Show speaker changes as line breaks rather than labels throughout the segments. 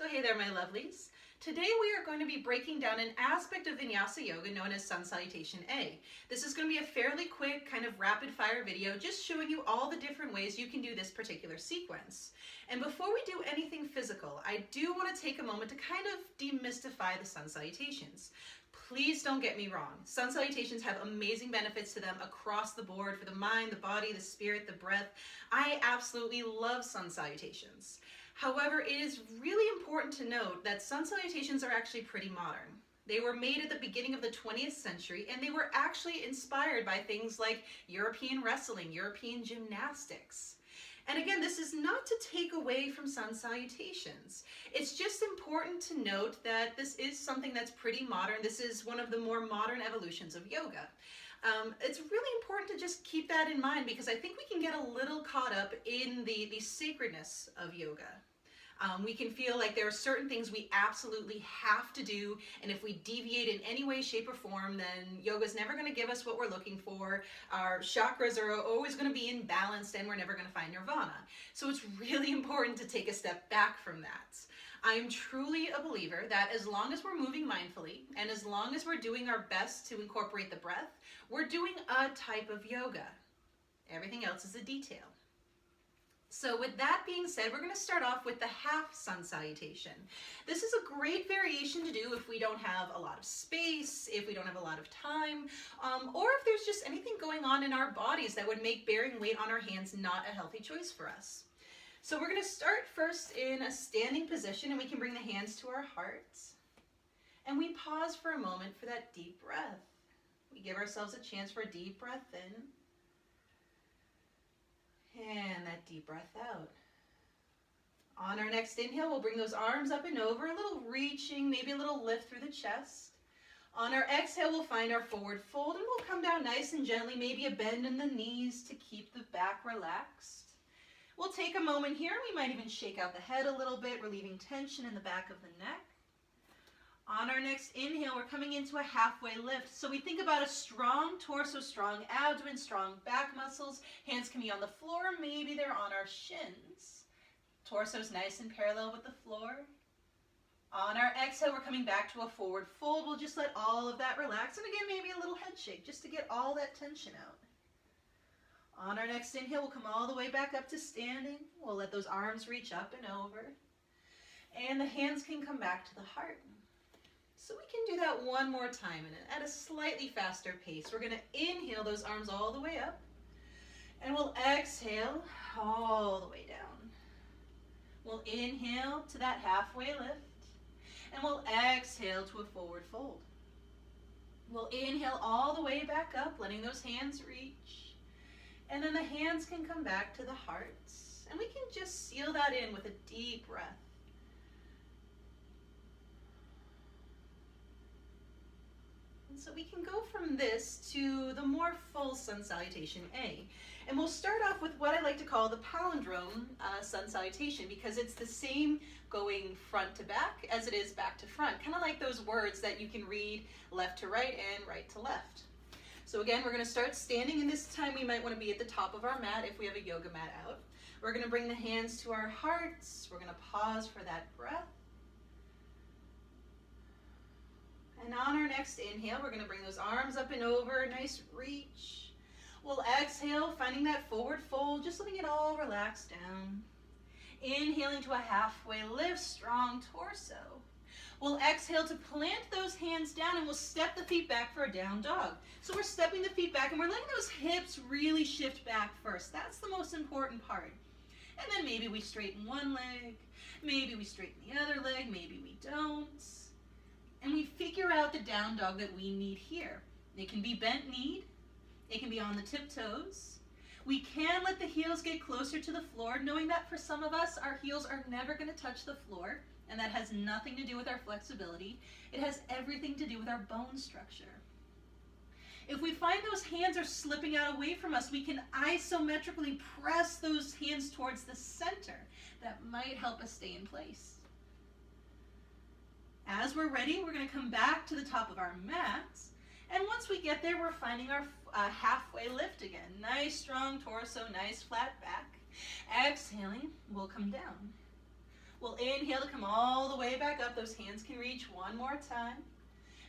So hey there, my lovelies. Today we are going to be breaking down an aspect of Vinyasa yoga known as Sun Salutation A. This is going to be a fairly quick, kind of rapid fire video just showing you all the different ways you can do this particular sequence. And before we do anything physical, I do want to take a moment to kind of demystify the Sun Salutations. Please don't get me wrong. Sun Salutations have amazing benefits to them across the board for the mind, the body, the spirit, the breath. I absolutely love Sun Salutations. However, it is really important to note that Sun Salutations are actually pretty modern. They were made at the beginning of the 20th century, and they were actually inspired by things like European wrestling, European gymnastics. And again, this is not to take away from Sun Salutations. It's just important to note that this is something that's pretty modern. This is one of the more modern evolutions of yoga. It's really important to just keep that in mind because I think we can get a little caught up in the sacredness of yoga. We can feel like there are certain things we absolutely have to do, and if we deviate in any way, shape, or form, then yoga's never going to give us what we're looking for. Our chakras are always going to be imbalanced, and we're never going to find nirvana. So it's really important to take a step back from that. I'm truly a believer that as long as we're moving mindfully, and as long as we're doing our best to incorporate the breath, we're doing a type of yoga. Everything else is a detail. So with that being said, we're going to start off with the half sun salutation. This is a great variation to do if we don't have a lot of space, if we don't have a lot of time, or if there's just anything going on in our bodies that would make bearing weight on our hands not a healthy choice for us. So we're going to start first in a standing position, and we can bring the hands to our hearts. And we pause for a moment for that deep breath. We give ourselves a chance for a deep breath in. And that deep breath out. On our next inhale, we'll bring those arms up and over, a little reaching, maybe a little lift through the chest. On our exhale, we'll find our forward fold, and we'll come down nice and gently, maybe a bend in the knees to keep the back relaxed. We'll take a moment here, and we might even shake out the head a little bit, relieving tension in the back of the neck. On our next inhale, we're coming into a halfway lift. So we think about a strong torso, strong abdomen, strong back muscles. Hands can be on the floor, maybe they're on our shins. Torso's nice and parallel with the floor. On our exhale, we're coming back to a forward fold. We'll just let all of that relax. And again, maybe a little head shake just to get all that tension out. On our next inhale, we'll come all the way back up to standing. We'll let those arms reach up and over. And the hands can come back to the heart. So we can do that one more time and at a slightly faster pace. We're going to inhale those arms all the way up, and we'll exhale all the way down. We'll inhale to that halfway lift, and we'll exhale to a forward fold. We'll inhale all the way back up, letting those hands reach, and then the hands can come back to the hearts, and we can just seal that in with a deep breath. So we can go from this to the more full Sun Salutation A. And we'll start off with what I like to call the palindrome Sun Salutation, because it's the same going front to back as it is back to front. Kind of like those words that you can read left to right and right to left. So again, we're going to start standing, and this time we might want to be at the top of our mat if we have a yoga mat out. We're going to bring the hands to our hearts. We're going to pause for that breath. And on our next inhale, we're going to bring those arms up and over, nice reach. We'll exhale, finding that forward fold, just letting it all relax down. Inhaling to a halfway lift, strong torso. We'll exhale to plant those hands down, and we'll step the feet back for a down dog. So we're stepping the feet back, and we're letting those hips really shift back first. That's the most important part. And then maybe we straighten one leg, maybe we straighten the other leg, maybe we don't. And we figure out the down dog that we need here. It can be bent knee, it can be on the tiptoes. We can let the heels get closer to the floor, knowing that for some of us, our heels are never going to touch the floor, and that has nothing to do with our flexibility. It has everything to do with our bone structure. If we find those hands are slipping out away from us, we can isometrically press those hands towards the center. That might help us stay in place. As we're ready, we're going to come back to the top of our mats, and once we get there, we're finding our halfway lift again. Nice strong torso, nice flat back. Exhaling, we'll come down. We'll inhale to come all the way back up. Those hands can reach one more time.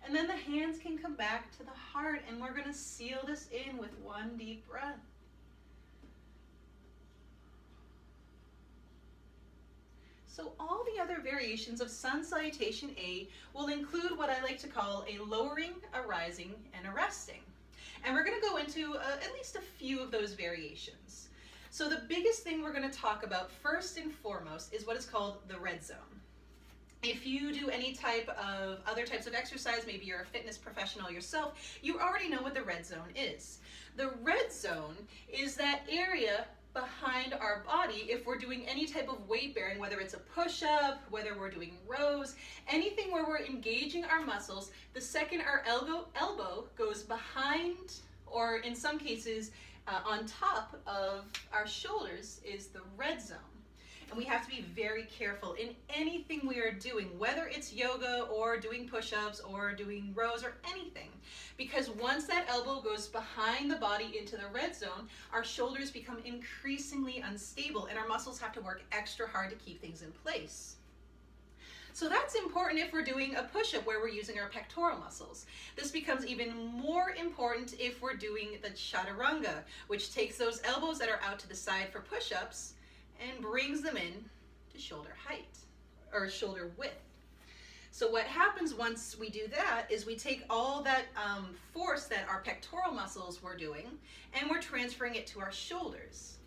And then the hands can come back to the heart, and we're going to seal this in with one deep breath. So all the other variations of Sun Salutation A will include what I like to call a lowering, a rising, and a resting. And we're going to go into at least a few of those variations. So the biggest thing we're going to talk about first and foremost is what is called the red zone. If you do any type of other types of exercise, maybe you're a fitness professional yourself, you already know what the red zone is. The red zone is that area behind our body if we're doing any type of weight bearing, whether it's a push-up, whether we're doing rows, anything where we're engaging our muscles. The second our elbow goes behind, or in some cases on top of our shoulders, is the red zone. And we have to be very careful in anything we are doing, whether it's yoga or doing push-ups or doing rows or anything. Because once that elbow goes behind the body into the red zone, our shoulders become increasingly unstable and our muscles have to work extra hard to keep things in place. So that's important if we're doing a push-up where we're using our pectoral muscles. This becomes even more important if we're doing the chaturanga, which takes those elbows that are out to the side for push-ups and brings them in to shoulder height or shoulder width. So what happens once we do that is we take all that force that our pectoral muscles were doing and we're transferring it to our shoulders.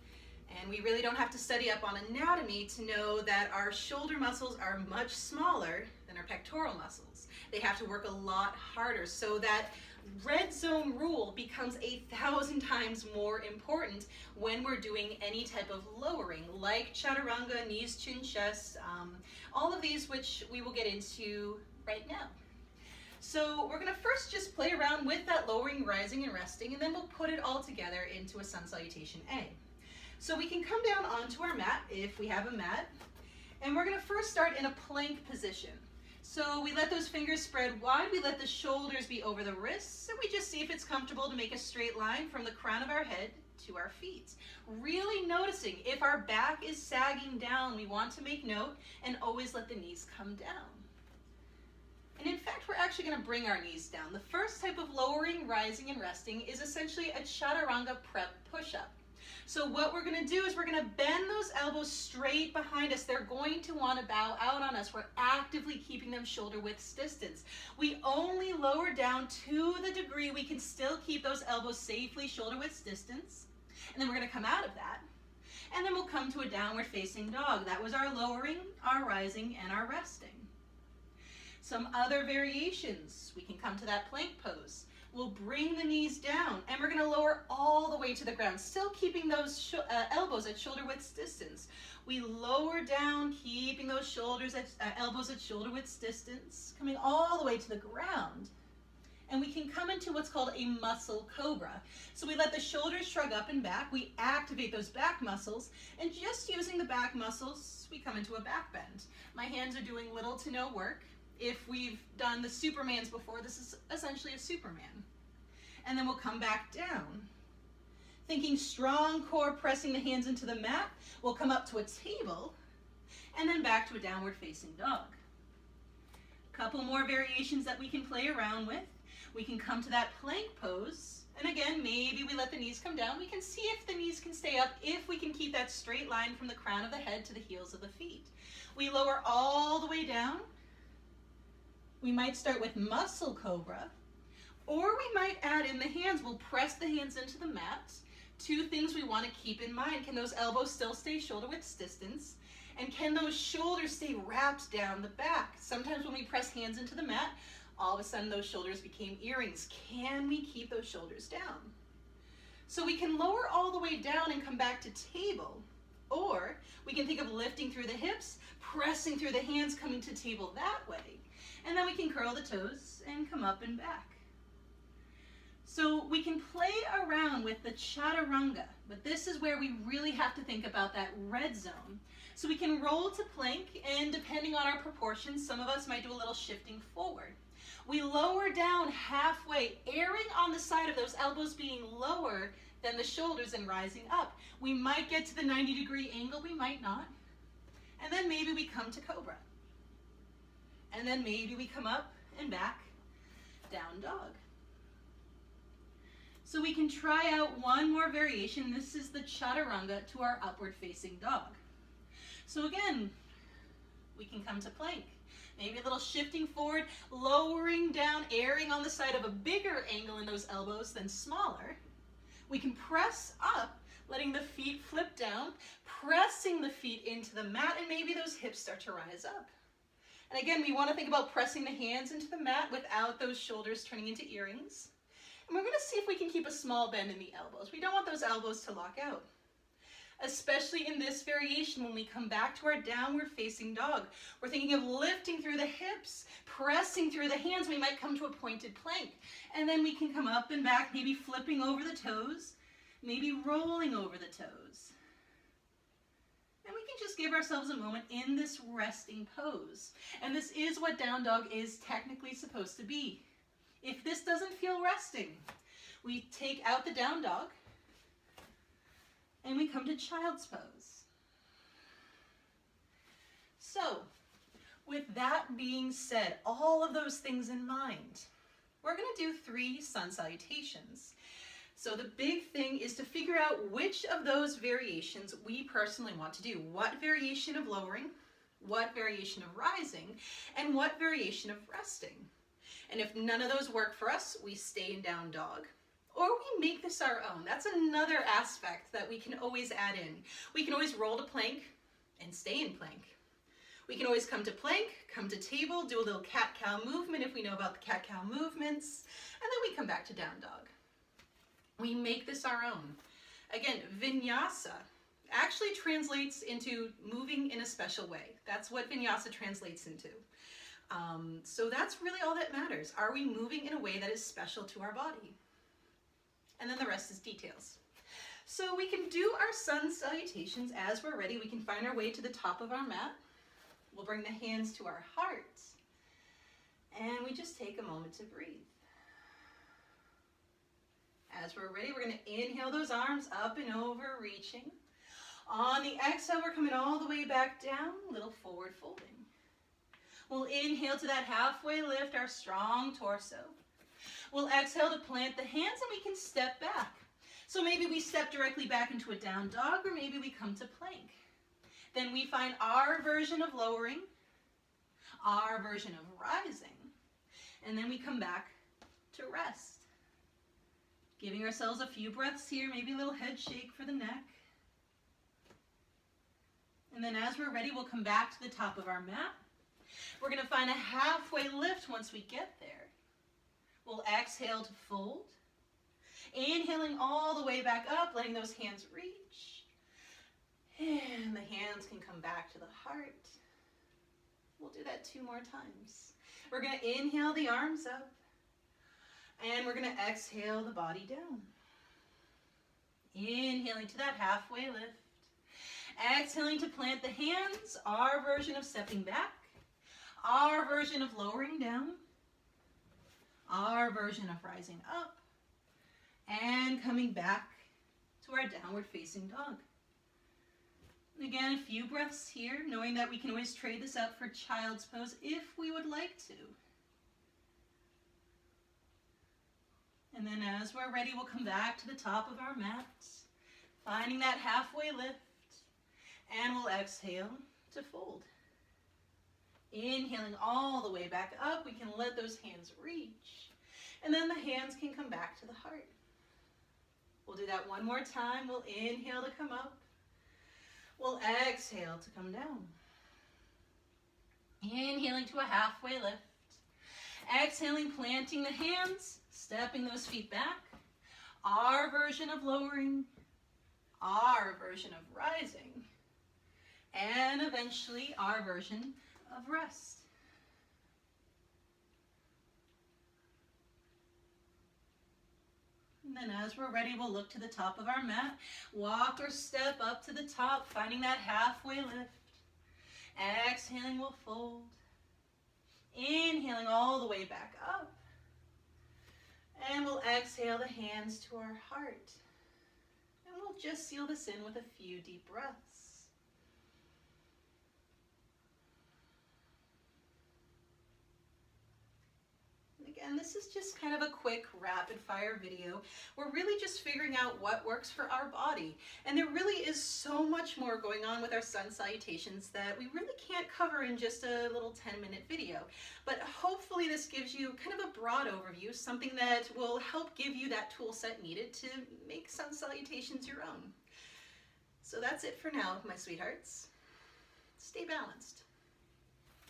And we really don't have to study up on anatomy to know that our shoulder muscles are much smaller than our pectoral muscles. They have to work a lot harder, so that red zone rule becomes 1,000 times more important when we're doing any type of lowering, like chaturanga, knees, chin, chest, all of these, which we will get into right now. So we're going to first just play around with that lowering, rising, and resting, and then we'll put it all together into a Sun Salutation A. So we can come down onto our mat if we have a mat, and we're going to first start in a plank position. So we let those fingers spread wide, we let the shoulders be over the wrists, and we just see if it's comfortable to make a straight line from the crown of our head to our feet. Really noticing if our back is sagging down, we want to make note and always let the knees come down. And in fact, we're actually going to bring our knees down. The first type of lowering, rising, and resting is essentially a chaturanga prep push-up. So what we're going to do is we're going to bend those elbows straight behind us. They're going to want to bow out on us. We're actively keeping them shoulder width distance. We only lower down to the degree we can still keep those elbows safely shoulder width distance. And then we're going to come out of that. And then we'll come to a downward facing dog. That was our lowering, our rising, and our resting. Some other variations. We can come to that plank pose. We'll bring the knees down, and we're going to lower all the way to the ground, still keeping those elbows at shoulder width distance. We lower down, keeping those elbows at shoulder width distance, coming all the way to the ground. And we can come into what's called a muscle cobra. So we let the shoulders shrug up and back. We activate those back muscles, and just using the back muscles, we come into a back bend. My hands are doing little to no work. If we've done the Supermans before, this is essentially a Superman. And then we'll come back down. Thinking strong core, pressing the hands into the mat, we'll come up to a table, and then back to a downward facing dog. Couple more variations that we can play around with. We can come to that plank pose, and again, maybe we let the knees come down. We can see if the knees can stay up, if we can keep that straight line from the crown of the head to the heels of the feet. We lower all the way down. We might start with muscle cobra, or we might add in the hands. We'll press the hands into the mat. Two things we want to keep in mind. Can those elbows still stay shoulder width distance? And can those shoulders stay wrapped down the back? Sometimes when we press hands into the mat, all of a sudden those shoulders became earrings. Can we keep those shoulders down? So we can lower all the way down and come back to table, or we can think of lifting through the hips, pressing through the hands, coming to table that way. And then we can curl the toes and come up and back. So we can play around with the chaturanga, but this is where we really have to think about that red zone. So we can roll to plank, and depending on our proportions, some of us might do a little shifting forward. We lower down halfway, erring on the side of those elbows being lower than the shoulders and rising up. We might get to the 90-degree angle, we might not. And then maybe we come to cobra. And then maybe we come up and back, down dog. So we can try out one more variation. This is the chaturanga to our upward facing dog. So again, we can come to plank. Maybe a little shifting forward, lowering down, erring on the side of a bigger angle in those elbows than smaller. We can press up, letting the feet flip down, pressing the feet into the mat, and maybe those hips start to rise up. And again, we want to think about pressing the hands into the mat without those shoulders turning into earrings. And we're going to see if we can keep a small bend in the elbows. We don't want those elbows to lock out. Especially in this variation when we come back to our downward facing dog. We're thinking of lifting through the hips, pressing through the hands. We might come to a pointed plank. And then we can come up and back, maybe flipping over the toes, maybe rolling over the toes. And we can just give ourselves a moment in this resting pose. And this is what down dog is technically supposed to be. If this doesn't feel resting, we take out the down dog and we come to child's pose. So, with that being said, all of those things in mind, we're going to do 3 sun salutations. So the big thing is to figure out which of those variations we personally want to do. What variation of lowering, what variation of rising, and what variation of resting. And if none of those work for us, we stay in down dog. Or we make this our own. That's another aspect that we can always add in. We can always roll to plank and stay in plank. We can always come to plank, come to table, do a little cat-cow movement if we know about the cat-cow movements, and then we come back to down dog. We make this our own. Again, Vinyasa actually translates into moving in a special way. That's what Vinyasa translates into. So that's really all that matters. Are we moving in a way that is special to our body? And then the rest is details. So we can do our sun salutations as we're ready. We can find our way to the top of our mat. We'll bring the hands to our heart. And we just take a moment to breathe. As we're ready, we're going to inhale those arms up and over, reaching. On the exhale, we're coming all the way back down, little forward folding. We'll inhale to that halfway lift, our strong torso. We'll exhale to plant the hands and we can step back. So maybe we step directly back into a down dog or maybe we come to plank. Then we find our version of lowering, our version of rising, and then we come back to rest. Giving ourselves a few breaths here, maybe a little head shake for the neck. And then as we're ready, we'll come back to the top of our mat. We're going to find a halfway lift once we get there. We'll exhale to fold. Inhaling all the way back up, letting those hands reach. And the hands can come back to the heart. We'll do that 2 more times. We're going to inhale the arms up. And we're going to exhale the body down. Inhaling to that halfway lift. Exhaling to plant the hands, our version of stepping back. Our version of lowering down. Our version of rising up. And coming back to our downward facing dog. And again, a few breaths here, knowing that we can always trade this out for child's pose if we would like to. And then as we're ready, we'll come back to the top of our mat, finding that halfway lift, and we'll exhale to fold. Inhaling all the way back up, we can let those hands reach, and then the hands can come back to the heart. We'll do that 1 more time. We'll inhale to come up. We'll exhale to come down. Inhaling to a halfway lift. Exhaling, planting the hands, stepping those feet back. Our version of lowering, our version of rising, and eventually our version of rest. And then as we're ready, we'll look to the top of our mat, walk or step up to the top, finding that halfway lift. Exhaling, we'll fold. Inhaling all the way back up. And we'll exhale the hands to our heart. And we'll just seal this in with a few deep breaths. Again, this is just kind of a quick rapid fire video. We're really just figuring out what works for our body. And there really is so much more going on with our sun salutations that we really can't cover in just a little 10-minute video. But hopefully this gives you kind of a broad overview, something that will help give you that tool set needed to make sun salutations your own. So that's it for now, my sweethearts. Stay balanced.